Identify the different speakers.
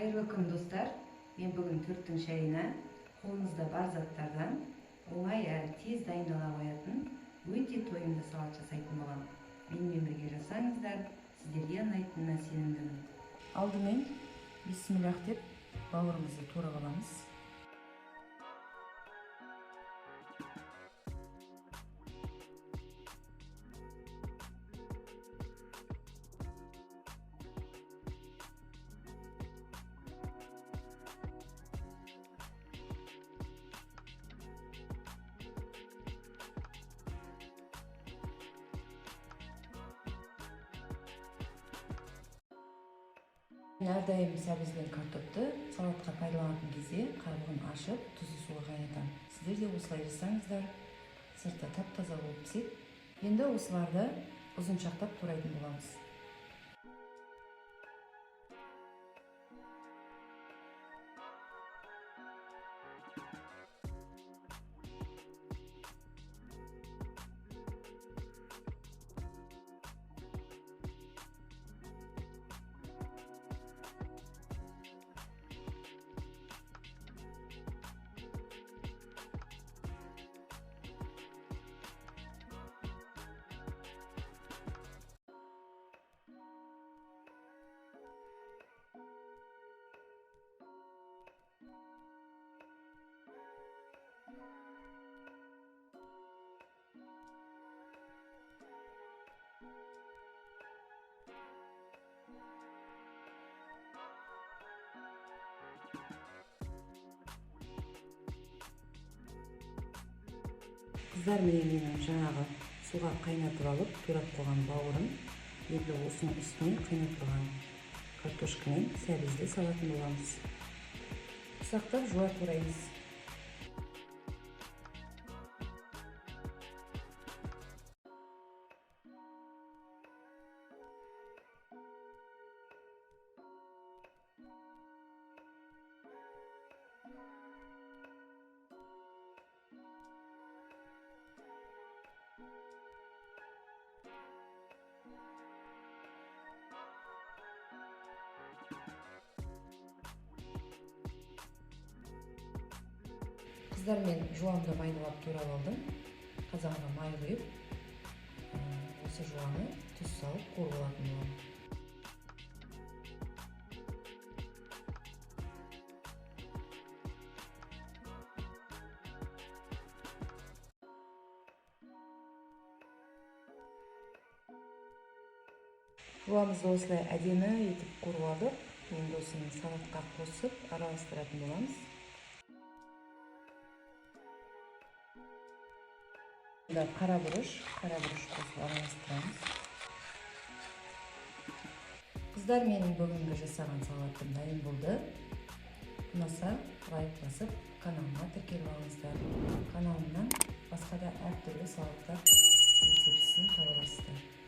Speaker 1: Кайырлы күн достар. Мен бүгін төрттің шайына қолыңызда бар заттардан оңай әрі тез дайындала қоятын өте тойымды салат жасайтын боламын. Менімен бірге жасаңыздар, сіздерге ұнайтынына сенімдімін. Алдымен бисмиллах деп бауырымызды турап аламыз. Әрдайым сәбіз бен картопты салатқа пайдаланатын кезде қабығын ашып, тұзды суға қайнатамын. Сіздер де осылай жасаңыздар, сырты тап-таза болып піседі. Енді осыларды ұзыншақтап турайтын боламыз. Қыздар менің жаңағы суға қайнатып алып, турап қойған бауырын енді осының үстіне қайнатылған картошкамен сәбізді салатын боламыз. Ұсақтап жуа тураймыз. Қыздар мен жуанды майдалап турап алдым. Қазанға май құйып, осы жуаны тұз салып қуырып алатын боламын. Жуанымызды осылай әдемі етіп қуырып алдық. Енді осыны салатқа қосып араластыратын боламыз. Қара бұрыш қосып араластырамыз. Қыздар, менің бүгінгі жасаған салатым дайын болды. Ұнаса, лайк басып, каналыма тіркеліп алыңыздар. Каналымнан басқа да әртүрлі салаттар рецептісін таба аласыздар.